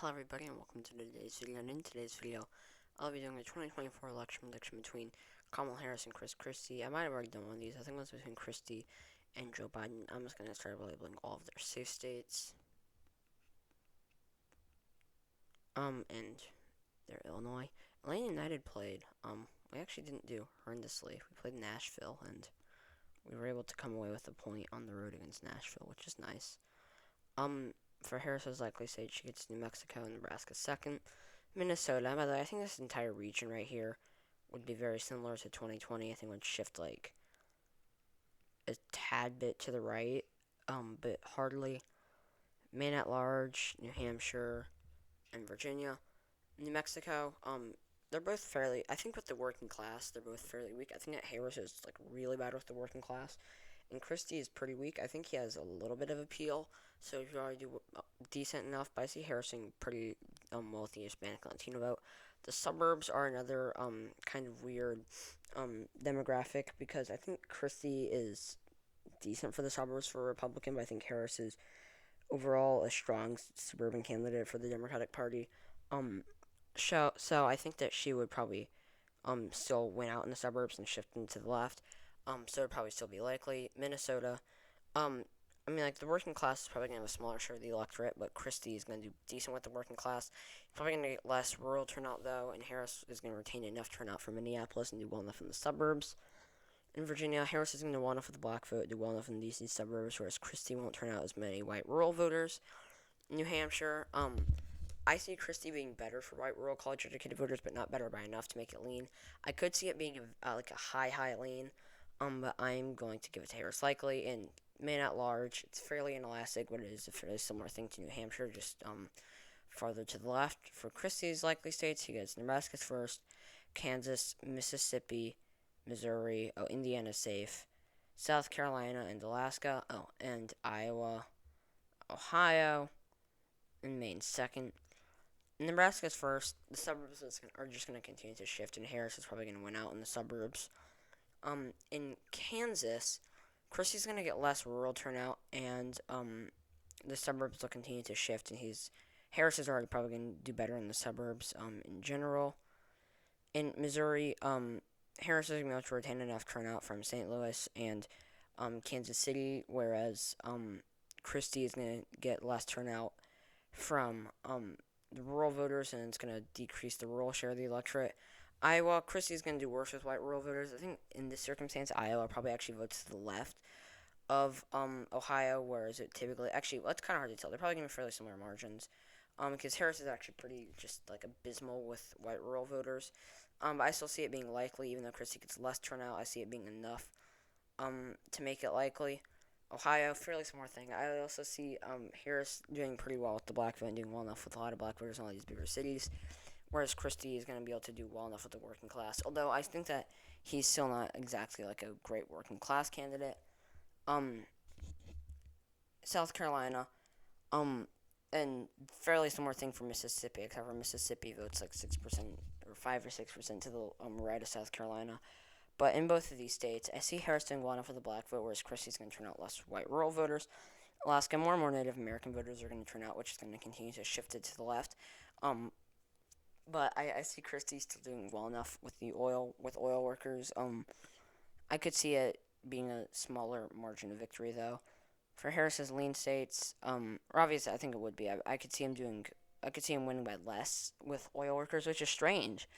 Hello everybody and welcome to today's video, and in today's video, I'll be doing a 2024 election prediction between Kamala Harris and Christie. I might have already done one of these. I think it was between Christie and Joe Biden. I'm just going to start labeling all of their safe states, and their Illinois. Atlanta United played, we actually didn't do horrendously. We played Nashville, and we were able to come away with a point on the road against Nashville, which is nice. For Harris's likely state, she gets New Mexico and Nebraska second. Minnesota, by the way, I think this entire region right here would be very similar to 2020. I think it would shift like a tad bit to the right, but hardly. Maine at large, New Hampshire, and Virginia. New Mexico, they're both fairly, I think with the working class, they're both fairly weak. I think that Harris is like really bad with the working class, and Christie is pretty weak. I think he has a little bit of appeal, so if you already do decent enough, but I see Harrison pretty well with the Hispanic Latino vote. The suburbs are another kind of weird demographic, because I think Christie is decent for the suburbs for a Republican, but I think Harris is overall a strong suburban candidate for the Democratic Party. So I think that she would probably still win out in the suburbs and shift into the left. So it'd probably still be likely. Minnesota, I mean, like, the working class is probably going to have a smaller share of the electorate, but Christie is going to do decent with the working class. Probably going to get less rural turnout, though, and Harris is going to retain enough turnout for Minneapolis and do well enough in the suburbs. In Virginia, Harris is going to do well enough with the black vote, do well enough in the DC suburbs, whereas Christie won't turn out as many white rural voters. New Hampshire, I see Christie being better for white rural college educated voters, but not better by enough to make it lean. I could see it being like a high lean, but I'm going to give it to Harris likely. And Maine at large, it's fairly inelastic, but it is a fairly similar thing to New Hampshire, just farther to the left. For Christie's likely states, he gets Nebraska's first, Kansas, Mississippi, Missouri, Indiana's safe, South Carolina and Alaska, and Iowa, Ohio, and Maine second. Nebraska's first. The suburbs are just going to continue to shift, and Harris is probably going to win out in the suburbs. In Kansas, Christie's going to get less rural turnout, and the suburbs will continue to shift, and Harris is already probably going to do better in the suburbs in general. In Missouri, Harris is going to be able to retain enough turnout from St. Louis and Kansas City, whereas Christie is going to get less turnout from the rural voters, and it's going to decrease the rural share of the electorate. Iowa, Christie is going to do worse with white rural voters. I think in this circumstance, Iowa probably actually votes to the left of Ohio, whereas it typically, actually, well, it's kind of hard to tell. They're probably going to be fairly similar margins, because Harris is actually pretty just like abysmal with white rural voters. But I still see it being likely, even though Christie gets less turnout. I see it being enough to make it likely. Ohio, fairly similar thing. I also see Harris doing pretty well with the black vote and doing well enough with a lot of black voters in all these bigger cities, whereas Christie is going to be able to do well enough with the working class. Although I think that he's still not exactly like a great working class candidate. South Carolina, and fairly similar thing for Mississippi, except for Mississippi votes like 6% or 5 or 6% to the right of South Carolina. But in both of these states, I see Harris doing well enough with the black vote, whereas Christie's going to turn out less white rural voters. Alaska, more and more Native American voters are going to turn out, which is going to continue to shift it to the left. But I see Christie still doing well enough with oil workers. I could see it being a smaller margin of victory, though. For Harris's lean states, or obviously I think it would be. I could see him winning by less with oil workers, which is strange.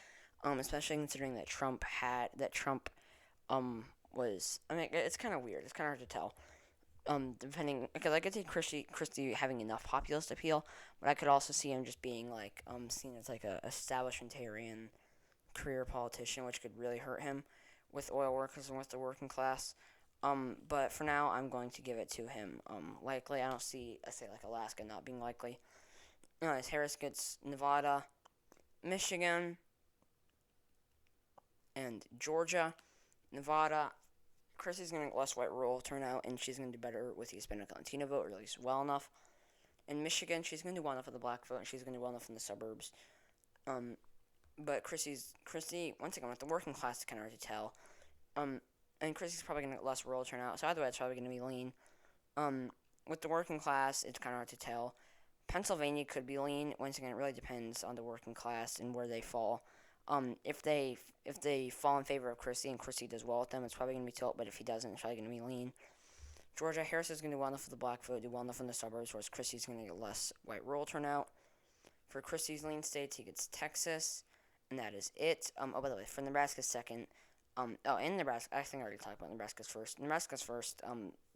Especially considering that Trump was. I mean, it's kind of weird. It's kind of hard to tell. Depending, because I could see Christie having enough populist appeal, but I could also see him just being like seen as like a establishmentarian career politician, which could really hurt him with oil workers and with the working class. But for now, I'm going to give it to him. Likely, I say like Alaska not being likely. As Harris gets Nevada, Michigan, and Georgia. Nevada, Christie's going to get less white rural turnout, and she's going to do better with the Hispanic Latino vote, or at least well enough. In Michigan, she's going to do well enough with the black vote, and she's going to do well enough in the suburbs. But Christie, once again, with the working class, it's kind of hard to tell. And Christie's probably going to get less rural turnout, so either way, it's probably going to be lean. With the working class, it's kind of hard to tell. Pennsylvania could be lean. Once again, it really depends on the working class and where they fall. If they fall in favor of Christie and Christie does well with them, it's probably going to be tilt. But if he doesn't, it's probably going to be lean. Georgia, Harris is going to do well enough for the black vote, do well enough in the suburbs, whereas Christie's going to get less white rural turnout. For Christie's lean states, he gets Texas, and that is it. By the way, for Nebraska's second, in Nebraska, I think I already talked about Nebraska's first.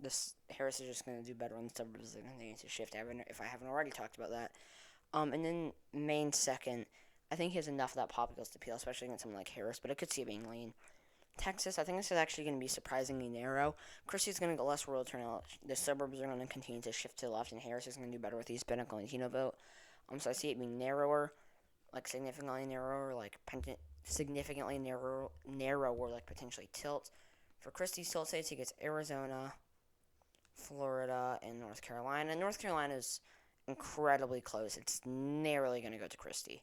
This Harris is just going to do better in the suburbs than they need to shift. If I haven't already talked about that. And then Maine second, I think he has enough of that populist appeal, especially against someone like Harris, but I could see it being lean. Texas, I think this is actually going to be surprisingly narrow. Christie's going to get less rural turnout. The suburbs are going to continue to shift to the left, and Harris is going to do better with the Hispanic and Latino vote. So I see it being narrower, like significantly narrower, like significantly narrower, like potentially tilt. For Christie's tilt states, he gets Arizona, Florida, and North Carolina. North Carolina is incredibly close. It's narrowly going to go to Christie.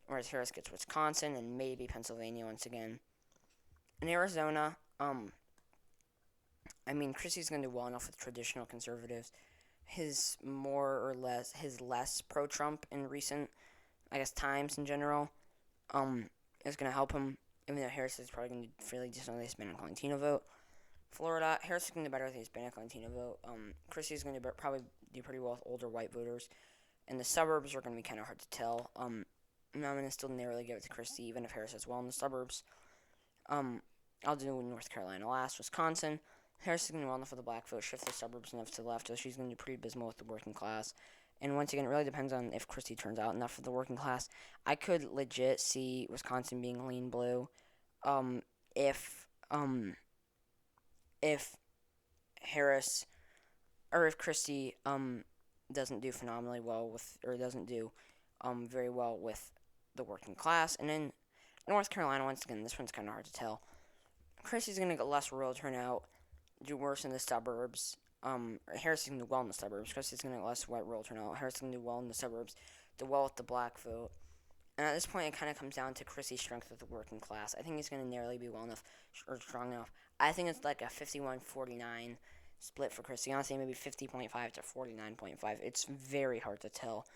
Whereas Harris gets Wisconsin and maybe Pennsylvania once again. In Arizona, Christie's going to do well enough with traditional conservatives. His less pro-Trump in recent, times in general, is going to help him, even though Harris is probably going to do fairly decent on the Hispanic and Latino vote. Florida, Harris is going to do better with the Hispanic and Latino vote. Christie's going to probably do pretty well with older white voters. And the suburbs are going to be kind of hard to tell. I'm going to still narrowly give it to Christie, even if Harris does well in the suburbs. I'll do North Carolina last. Wisconsin, Harris is going to do well enough for the black vote, shift the suburbs enough to the left, so she's going to do pretty abysmal with the working class. And once again, it really depends on if Christie turns out enough for the working class. I could legit see Wisconsin being lean blue, if Harris, or if Christie, doesn't do phenomenally well with, or doesn't do, very well with the working class. And then North Carolina, once again, this one's kind of hard to tell. Christie's going to get less rural turnout, do worse in the suburbs. Harris is going to do well in the suburbs. Christie's going to get less white rural turnout. Harris is going to do well in the suburbs, do well with the black vote. And at this point, it kind of comes down to Christie's strength with the working class. I think he's going to narrowly be well enough, or strong enough. I think it's like a 51-49 split for Christie. Honestly, maybe 50.5 to 49.5. It's very hard to tell.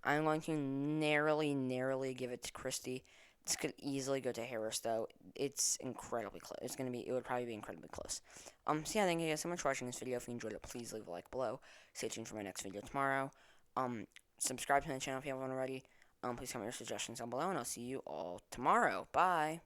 I'm going to narrowly give it to Christie. This could easily go to Harris, though. It's incredibly close. It would probably be incredibly close. Thank you guys so much for watching this video. If you enjoyed it, please leave a like below. Stay tuned for my next video tomorrow. Subscribe to my channel if you haven't already. Please comment your suggestions down below, and I'll see you all tomorrow. Bye!